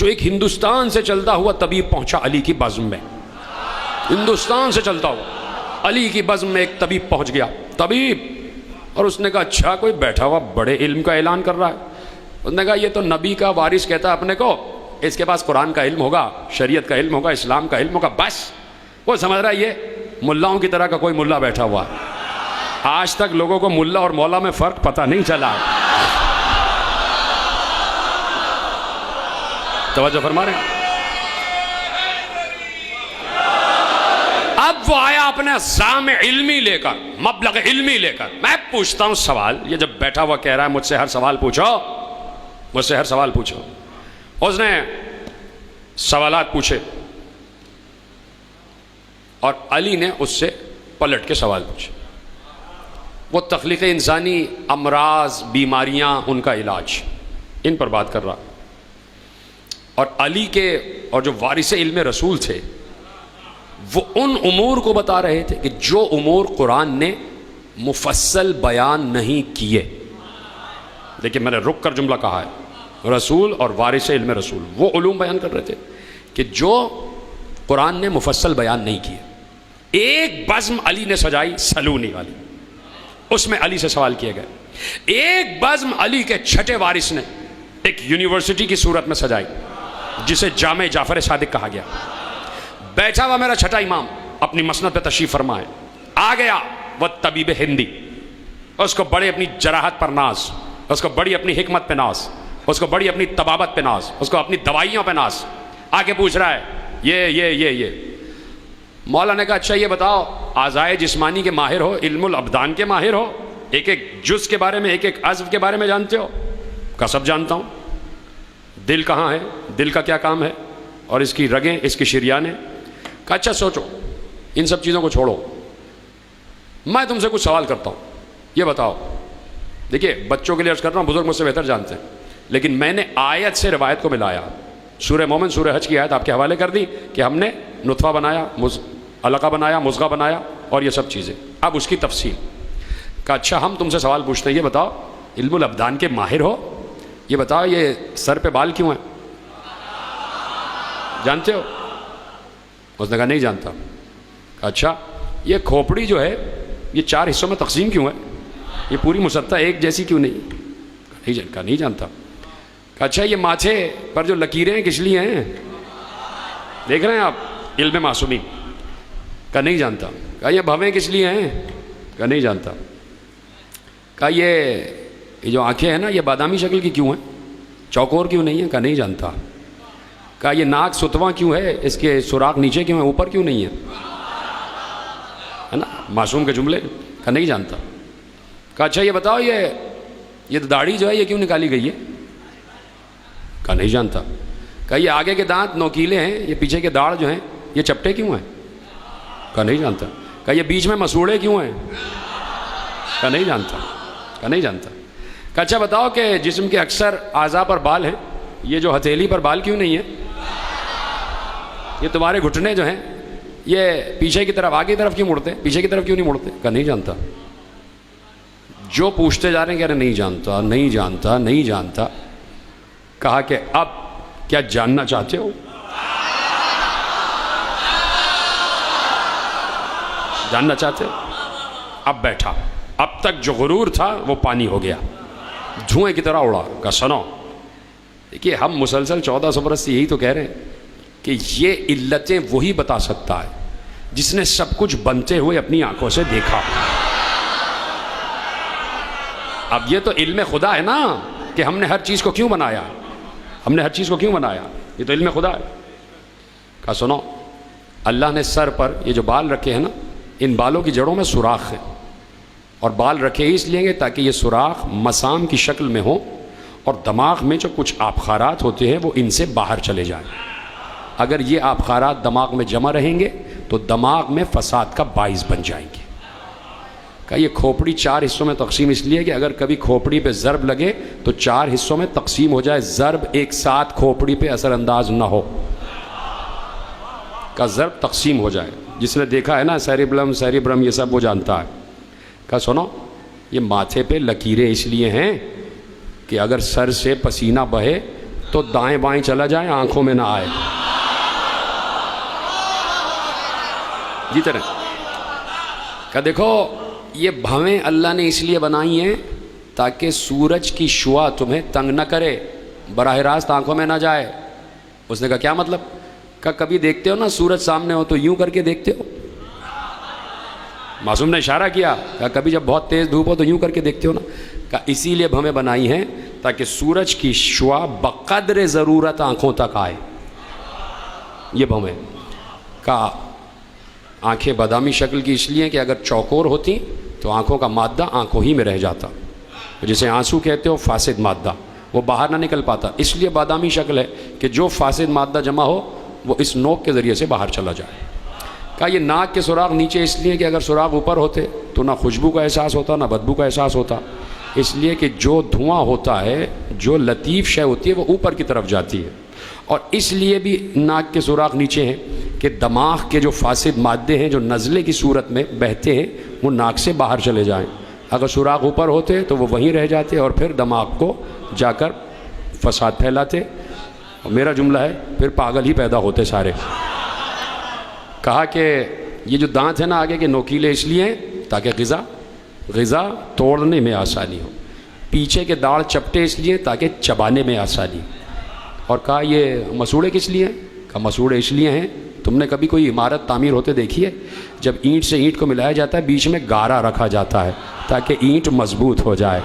جو ایک ہندوستان سے چلتا ہوا طبیب پہنچا علی کی بزم میں، ہندوستان سے چلتا ہوا علی کی بزم میں ایک طبیب پہنچ گیا، طبیب، اور اس نے کہا اچھا کوئی بیٹھا ہوا بڑے علم کا اعلان کر رہا ہے. اس نے کہا یہ تو نبی کا وارث کہتا ہے اپنے کو، اس کے پاس قرآن کا علم ہوگا، شریعت کا علم ہوگا، اسلام کا علم ہوگا. بس وہ سمجھ رہا ہے یہ ملاؤں کی طرح کا کوئی ملا بیٹھا ہوا ہے. آج تک لوگوں کو ملا اور مولا میں فرق پتہ نہیں چلا. توجہ فرما رہے ہیں. اب وہ آیا اپنے زام علمی لے کر، مبلغ علمی لے کر. میں پوچھتا ہوں سوال، یہ جب بیٹھا ہوا کہہ رہا ہے مجھ سے ہر سوال پوچھو، مجھ سے ہر سوال پوچھو. اس نے سوالات پوچھے اور علی نے اس سے پلٹ کے سوال پوچھے. وہ تخلیق انسانی، امراض، بیماریاں، ان کا علاج، ان پر بات کر رہا. اور علی کے اور جو وارث علم رسول تھے وہ ان امور کو بتا رہے تھے کہ جو امور قرآن نے مفصل بیان نہیں کیے. لیکن میں نے رک کر جملہ کہا ہے، رسول اور وارث علم رسول وہ علوم بیان کر رہے تھے کہ جو قرآن نے مفصل بیان نہیں کیے. ایک بزم علی نے سجائی سلونی والی، اس میں علی سے سوال کیے گئے. ایک بزم علی کے چھٹے وارث نے ایک یونیورسٹی کی صورت میں سجائی جسے جامع جعفر صادق کہا گیا. بیٹھا ہوا میرا چھٹا امام اپنی مسند پہ تشریف فرما ہے. آ گیا وہ طبیب ہندی، اس کو بڑے اپنی جراحت پر ناز، اس کو بڑی اپنی حکمت پہ ناز، اس کو بڑی اپنی طبابت پہ ناز، اس کو اپنی دوائیوں پہ ناز. آ کے پوچھ رہا ہے یہ مولا نے کہا اچھا یہ بتاؤ اعضائے جسمانی کے ماہر ہو، علم الابدان کے ماہر ہو، ایک ایک جز کے بارے میں، ایک ایک عضو کے بارے میں جانتے ہو؟ کہا سب جانتا ہوں. دل کہاں ہے، دل کا کیا کام ہے، اور اس کی رگیں، اس کی شریانیں. کہا اچھا سوچو، ان سب چیزوں کو چھوڑو، میں تم سے کچھ سوال کرتا ہوں، یہ بتاؤ. دیکھیے بچوں کے لیے عرض کر رہا ہوں، بزرگ مجھ سے بہتر جانتے ہیں، لیکن میں نے آیت سے روایت کو ملایا. سورہ مومن، سورہ حج کی آیت آپ کے حوالے کر دی کہ ہم نے نطفہ بنایا، علقہ بنایا، مضغہ بنایا، اور یہ سب چیزیں. اب اس کی تفصیل. کہا اچھا ہم تم سے سوال پوچھتے ہیں، یہ بتاؤ علم الابدان کے ماہر ہو، یہ بتاؤ یہ سر پہ بال کیوں ہیں، جانتے ہو؟ اس نے کہا نہیں جانتا. کہا اچھا یہ کھوپڑی جو ہے یہ 4 حصوں میں تقسیم کیوں ہے، یہ پوری مسطح ایک جیسی کیوں نہیں؟ کہا نہیں جانتا. کہا اچھا یہ ماتھے پر جو لکیریں کس لیے ہیں، دیکھ رہے ہیں آپ علم معصومی؟ کہا نہیں جانتا. کہا یہ بھویں کس لیے ہیں؟ کہا نہیں جانتا. کہا یہ جو آنکھیں ہیں نا یہ بادامی شکل کی کیوں ہیں، چوکور کیوں نہیں ہیں؟ کہا نہیں جانتا. کہا یہ ناک ستواں کیوں ہے، اس کے سوراخ نیچے کیوں ہیں، اوپر کیوں نہیں ہے نا، معصوم کے جملے. کہا نہیں جانتا. کہا اچھا یہ بتاؤ یہ داڑھی جو ہے یہ کیوں نکالی گئی ہے؟ کہا نہیں جانتا. کہا یہ آگے کے دانت نوکیلے ہیں، یہ پیچھے کے داڑھ جو ہیں یہ چپٹے کیوں ہیں؟ کہا نہیں جانتا. کہا یہ بیچ میں مسوڑے کیوں ہیں؟ کہا نہیں جانتا. کہا نہیں جانتا. کہا اچھا بتاؤ کہ جسم کے اکثر اعضاء پر بال ہیں، یہ جو ہتھیلی پر بال کیوں نہیں ہے، یہ تمہارے گھٹنے جو ہیں یہ پیچھے کی طرف، آگے کی طرف کیوں مڑتے، پیچھے کی طرف کیوں نہیں مڑتے؟ کہا نہیں جانتا. جو پوچھتے جا رہے ہیں کہہ رہے نہیں جانتا نہیں جانتا نہیں جانتا. کہا کہ اب کیا جاننا چاہتے ہو؟ جاننا چاہتے ہو؟ اب بیٹھا، اب تک جو غرور تھا وہ پانی ہو گیا، دھوئیں کی طرح اڑا. کہا سنو، دیکھیے ہم مسلسل 1400 برس سے یہی تو کہہ رہے ہیں کہ یہ علتیں وہی بتا سکتا ہے جس نے سب کچھ بنتے ہوئے اپنی آنکھوں سے دیکھا. اب یہ تو علم خدا ہے نا کہ ہم نے ہر چیز کو کیوں بنایا، ہم نے ہر چیز کو کیوں بنایا، یہ تو علم خدا ہے. کہا سنو، اللہ نے سر پر یہ جو بال رکھے ہیں نا، ان بالوں کی جڑوں میں سوراخ ہے، اور بال رکھے اس لیے تاکہ یہ سوراخ مسام کی شکل میں ہو اور دماغ میں جو کچھ آبخارات ہوتے ہیں وہ ان سے باہر چلے جائیں. اگر یہ آبخارات دماغ میں جمع رہیں گے تو دماغ میں فساد کا باعث بن جائیں گے. کہ یہ کھوپڑی 4 حصوں میں تقسیم اس لیے کہ اگر کبھی کھوپڑی پہ ضرب لگے تو 4 حصوں میں تقسیم ہو جائے، ضرب ایک ساتھ کھوپڑی پہ اثر انداز نہ ہو، کا ضرب تقسیم ہو جائے. جس نے دیکھا ہے نا سیریبرم یہ سب وہ جانتا ہے. کہا سنو، یہ ماتھے پہ لکیریں اس لیے ہیں کہ اگر سر سے پسینہ بہے تو دائیں بائیں چلا جائے، آنکھوں میں نہ آئے. جی طرح کہ دیکھو یہ بھویں اللہ نے اس لیے بنائی ہیں تاکہ سورج کی شعاع تمہیں تنگ نہ کرے، براہ راست آنکھوں میں نہ جائے. اس نے کہا کیا مطلب؟ کہ کبھی دیکھتے ہو نا سورج سامنے ہو تو یوں کر کے دیکھتے ہو. معصوم نے اشارہ کیا کہ کبھی جب بہت تیز دھوپ ہو تو یوں کر کے دیکھتے ہو نا. کہ اسی لیے بھویں بنائی ہیں تاکہ سورج کی شعاع بقدر ضرورت آنکھوں تک آئے. یہ بھویں کا آنکھیں بادامی شکل کی اس لیے کہ اگر چوکور ہوتی تو آنکھوں کا مادہ آنکھوں ہی میں رہ جاتا، جسے آنسو کہتے ہو فاسد مادہ، وہ باہر نہ نکل پاتا. اس لیے بادامی شکل ہے کہ جو فاسد مادہ جمع ہو وہ اس نوک کے ذریعے سے باہر چلا جائے. کہا یہ ناک کے سراغ نیچے اس لیے کہ اگر سراغ اوپر ہوتے تو نہ خوشبو کا احساس ہوتا نہ بدبو کا احساس ہوتا. اس لیے کہ جو دھواں ہوتا ہے، جو لطیف شے ہوتی ہے وہ اوپر کی طرف جاتی ہے. اور اس لیے بھی ناک کے سوراخ نیچے ہیں کہ دماغ کے جو فاسد مادے ہیں جو نزلے کی صورت میں بہتے ہیں وہ ناک سے باہر چلے جائیں. اگر سوراخ اوپر ہوتے تو وہ وہیں رہ جاتے اور پھر دماغ کو جا کر فساد پھیلاتے. اور میرا جملہ ہے پھر پاگل ہی پیدا ہوتے سارے. کہا کہ یہ جو دانت ہے نا آگے کے نوکیلے اس لیے ہیں تاکہ غذا توڑنے میں آسانی ہو. پیچھے کے داڑھ چپٹے اس لیے تاکہ چبانے میں آسانی. اور کہا یہ مسوڑے کس لیے ہیں؟ کہا مسوڑے اس لیے ہیں، تم نے کبھی کوئی عمارت تعمیر ہوتے دیکھی ہے؟ جب اینٹ سے اینٹ کو ملایا جاتا ہے بیچ میں گارا رکھا جاتا ہے تاکہ اینٹ مضبوط ہو جائے.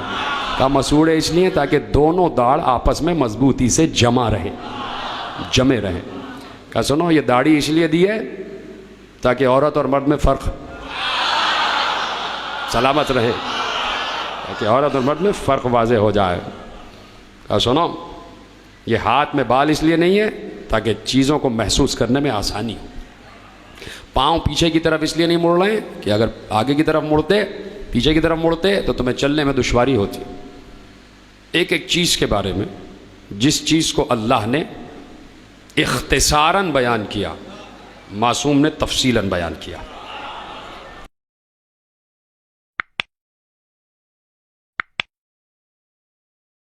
کہا مسوڑے اس لیے تاکہ دونوں داڑھ آپس میں مضبوطی سے جمے رہیں. کہا سنو یہ داڑھی اس لیے دی ہے تاکہ عورت اور مرد میں فرق سلامت رہے، تاکہ عورت اور مرد میں فرق واضح ہو جائے. کہا سنو یہ ہاتھ میں بال اس لیے نہیں ہے تاکہ چیزوں کو محسوس کرنے میں آسانی ہو. پاؤں پیچھے کی طرف اس لیے نہیں مڑ رہے ہیں کہ اگر آگے کی طرف مڑتے پیچھے کی طرف مڑتے تو تمہیں چلنے میں دشواری ہوتی. ایک ایک چیز کے بارے میں جس چیز کو اللہ نے اختصاراً بیان کیا معصوم نے تفصیلاً بیان کیا.